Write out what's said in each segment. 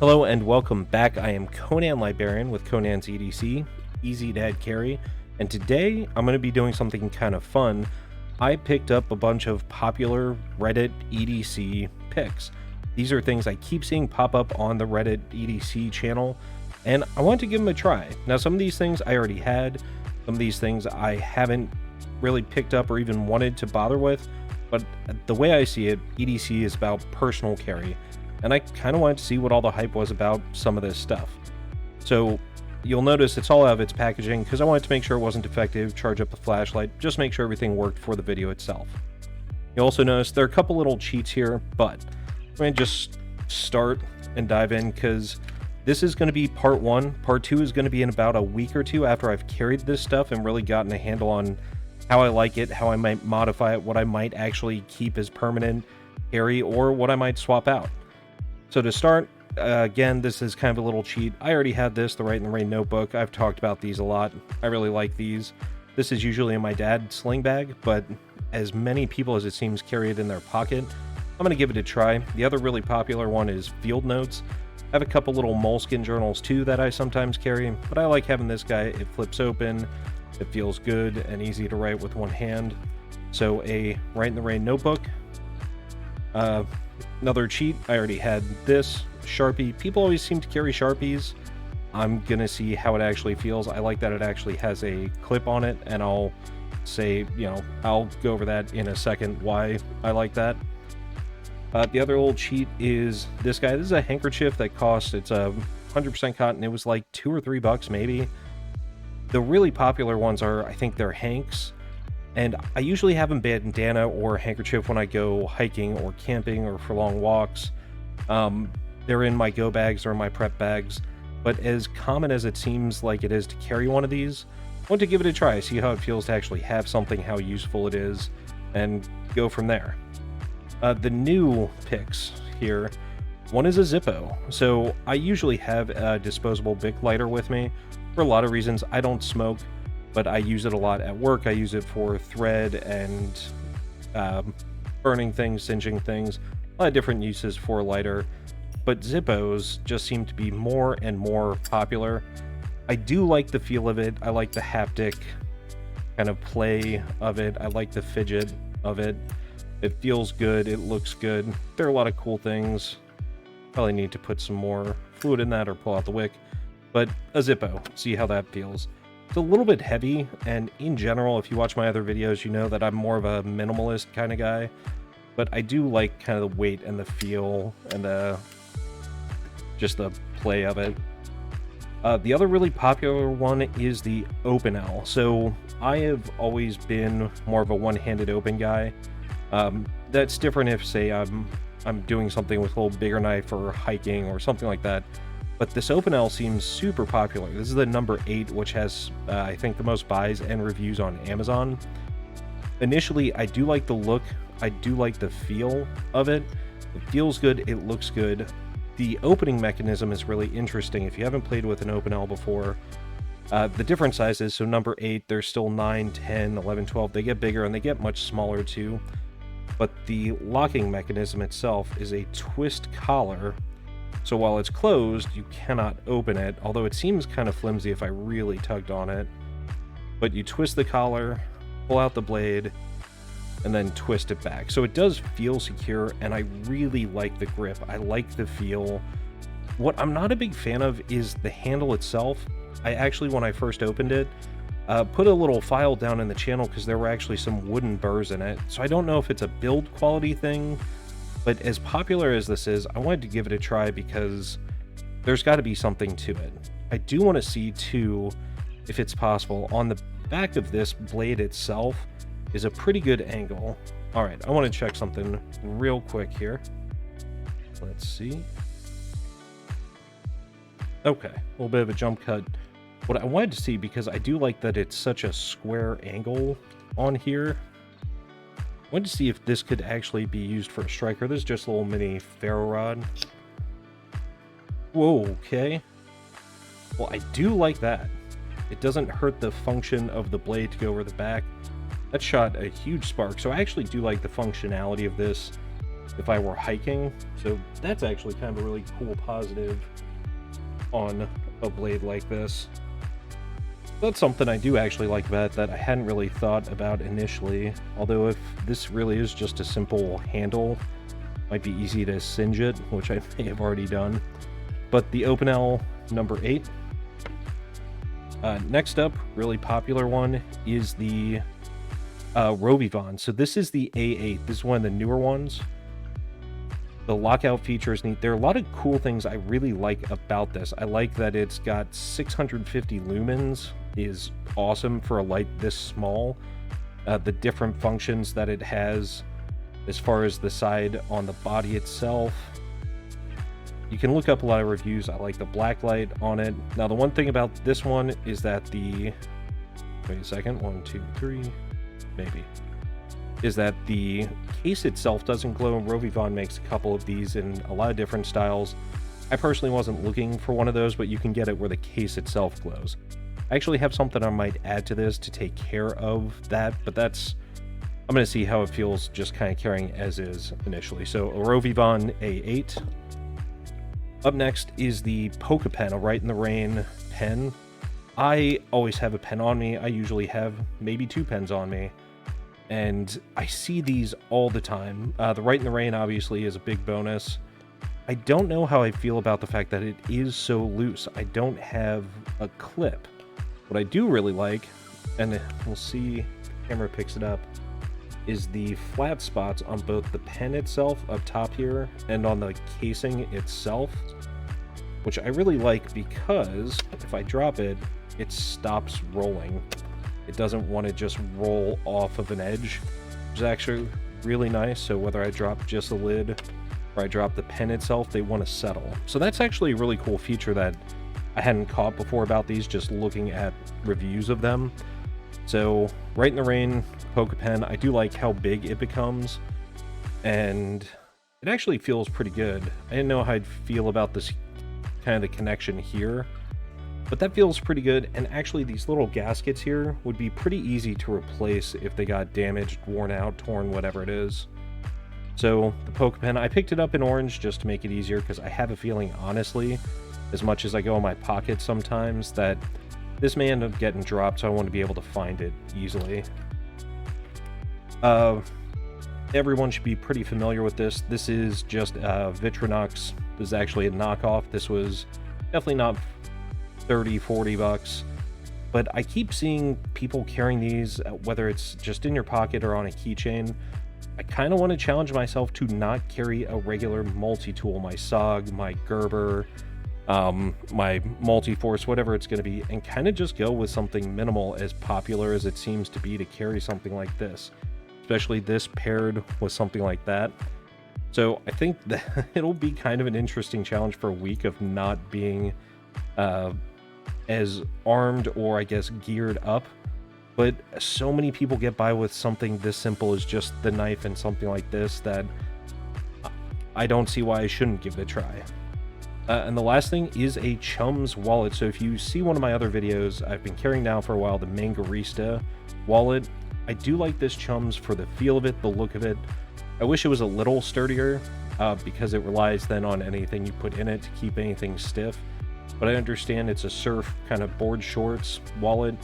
Hello and welcome back. I am Conan Librarian with Conan's EDC, Easy Dad Carry, and today I'm going to be doing something kind of fun. I picked up a bunch of popular Reddit EDC picks. These are things I keep seeing pop up on the Reddit EDC channel, and I want to give them a try. Now, some of these things I already had, some of these things I haven't really picked up or even wanted to bother with, but the way I see it, EDC is about personal carry. And I kind of wanted to see what all the hype was about some of this stuff. So you'll notice it's all out of its packaging because I wanted to make sure it wasn't defective, charge up the flashlight, just make sure everything worked for the video itself. You'll also notice there are a couple little cheats here, but I'm going to just start and dive in because this is going to be part one. Part two is going to be in about a week or two after I've carried this stuff and really gotten a handle on how I like it, how I might modify it, what I might actually keep as permanent carry, or what I might swap out. So to start, again, this is kind of a little cheat. I already had this, the Write in the Rain notebook. I've talked about these a lot. I really like these. This is usually in my dad's sling bag, but as many people as it seems carry it in their pocket, I'm going to give it a try. The other really popular one is Field Notes. I have a couple little moleskin journals too that I sometimes carry, but I like having this guy. It flips open, it feels good and easy to write with one hand. So a Write in the Rain notebook. Another cheat, I already had this, Sharpie. People always seem to carry Sharpies. I'm gonna see how it actually feels. I like that it actually has a clip on it, and I'll say, I'll go over that in a second, why I like that. The other little cheat is this guy. This is a handkerchief that costs, it's a 100% cotton. It was like $2 or $3 maybe. The really popular ones are, I think they're Hanks. And I usually have a bandana or a handkerchief when I go hiking or camping or for long walks. They're in my go bags or my prep bags. But as common as it seems like it is to carry one of these, I want to give it a try, see how it feels to actually have something, how useful it is, and go from there. The new picks here, one is a Zippo. So I usually have a disposable Bic lighter with me. For a lot of reasons, I don't smoke, but I use it a lot at work. I use it for thread and burning things, singeing things, a lot of different uses for a lighter. But Zippos just seem to be more and more popular. I do like the feel of it. I like the haptic kind of play of it. I like the fidget of it. It feels good. It looks good. There are a lot of cool things. Probably need to put some more fluid in that or pull out the wick. But a Zippo, see how that feels. It's a little bit heavy, and in general, if you watch my other videos, you know that I'm more of a minimalist kind of guy, but I do like kind of the weight and the feel and just the play of it. The other really popular one is the Opinel. So I have always been more of a one-handed open guy. That's different if, say, I'm doing something with a little bigger knife or hiking or something like that. But this Opinel seems super popular. This is the number 8, which has, I think, the most buys and reviews on Amazon. Initially, I do like the look. I do like the feel of it. It feels good. It looks good. The opening mechanism is really interesting. If you haven't played with an Opinel before, the different sizes, so number 8, there's still 9, 10, 11, 12. They get bigger and they get much smaller too. But the locking mechanism itself is a twist collar. So while it's closed, you cannot open it, although it seems kind of flimsy if I really tugged on it. But you twist the collar, pull out the blade, and then twist it back. So it does feel secure, and I really like the grip. I like the feel. What I'm not a big fan of is the handle itself. I actually, when I first opened it, put a little file down in the channel because there were actually some wooden burrs in it. So I don't know if it's a build quality thing. But as popular as this is, I wanted to give it a try because there's got to be something to it. I do want to see, too, if it's possible, on the back of this blade itself is a pretty good angle. All right, I want to check something real quick here. Let's see. Okay, a little bit of a jump cut. What I wanted to see, because I do like that it's such a square angle on here, I wanted to see if this could actually be used for a striker. This is just a little mini ferro rod. Whoa, okay. Well, I do like that. It doesn't hurt the function of the blade to go over the back. That shot a huge spark, so I actually do like the functionality of this. if I were hiking. So that's actually kind of a really cool positive on a blade like this. That's something I do actually like about it that I hadn't really thought about initially. Although if this really is just a simple handle, it might be easy to singe it, which I may have already done. But the Opinel number 8. Next up, really popular one, is the RovyVon. So this is the A8. This is one of the newer ones. The lockout feature is neat. There are a lot of cool things I really like about this. I like that it's got 650 lumens, is awesome for a light this small. The different functions that it has as far as the side on the body itself. You can look up a lot of reviews. I like the black light on it. Now, the one thing about this one is that the... Wait a second. 1, 2, 3... Maybe. Is that the case itself doesn't glow, and RovyVon makes a couple of these in a lot of different styles. I personally wasn't looking for one of those, but you can get it where the case itself glows. I actually have something I might add to this to take care of that, but that's... I'm going to see how it feels just kind of carrying as is initially. So, a RovyVon A8. Up next is the Poke Pen, a Right in the Rain pen. I always have a pen on me. I usually have maybe 2 pens on me. And I see these all the time. The Right in the Rain obviously is a big bonus. I don't know how I feel about the fact that it is so loose. I don't have a clip. What I do really like, and we'll see if the camera picks it up, is the flat spots on both the pen itself up top here and on the casing itself, which I really like because if I drop it, it stops rolling. It doesn't want to just roll off of an edge, which is actually really nice. So whether I drop just the lid or I drop the pen itself, they want to settle. So that's actually a really cool feature that I hadn't caught before about these, just looking at reviews of them. So Right in the Rain Poke Pen, I do like how big it becomes, and it actually feels pretty good. I didn't know how I'd feel about this kind of the connection here, but that feels pretty good. And actually these little gaskets here would be pretty easy to replace if they got damaged, worn out, torn, whatever it is. So the Poke Pen, I picked it up in orange just to make it easier, because I have a feeling, honestly, as much as I go in my pocket sometimes, that this may end up getting dropped, so I want to be able to find it easily. Everyone should be pretty familiar with this. This is just Victorinox. This is actually a knockoff. This was definitely not 30, 40 bucks. But I keep seeing people carrying these, whether it's just in your pocket or on a keychain. I kind of want to challenge myself to not carry a regular multi-tool, my SOG, my Gerber, my multi-force, whatever it's going to be, and kind of just go with something minimal, as popular as it seems to be to carry something like this, especially this paired with something like that. So I think that it'll be kind of an interesting challenge for a week of not being as armed, or I guess geared up. But so many people get by with something this simple as just the knife and something like this, that I don't see why I shouldn't give it a try. And the last thing is a Chums wallet. So if you see one of my other videos, I've been carrying now for a while the Mangarista wallet. I do like this Chums for the feel of it, the look of it. I wish it was a little sturdier, because it relies then on anything you put in it to keep anything stiff. But I understand it's a surf kind of board shorts wallet,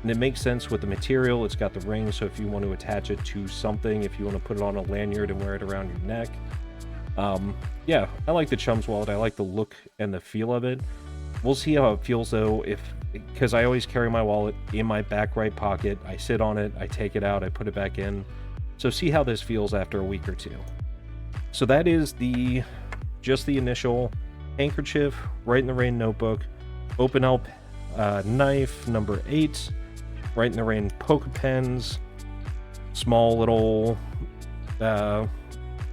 and it makes sense with the material. It's got the ring, so if you want to attach it to something, if you want to put it on a lanyard and wear it around your neck. Yeah, I like the Chums wallet. I like the look and the feel of it. We'll see how it feels though, because I always carry my wallet in my back right pocket. I sit on it, I take it out, I put it back in. So see how this feels after a week or two. So that is just the initial handkerchief, Right in the Rain notebook, Opinel knife number 8, Right in the Rain Poke Pens, small little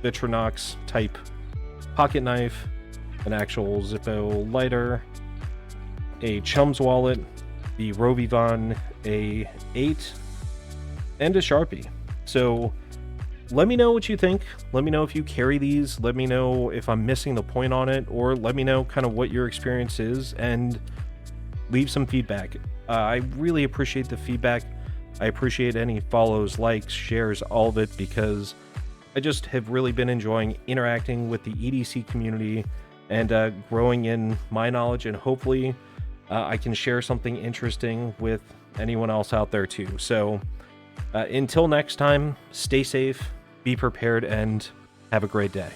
Victorinox type pocket knife, an actual Zippo lighter, a Chums wallet, the RovyVon A8, and a Sharpie. So let me know what you think. Let me know if you carry these. Let me know if I'm missing the point on it, or let me know kind of what your experience is, and leave some feedback. I really appreciate the feedback. I appreciate any follows, likes, shares, all of it, because I just have really been enjoying interacting with the EDC community and growing in my knowledge, and hopefully I can share something interesting with anyone else out there too. So until next time, stay safe, be prepared, and have a great day.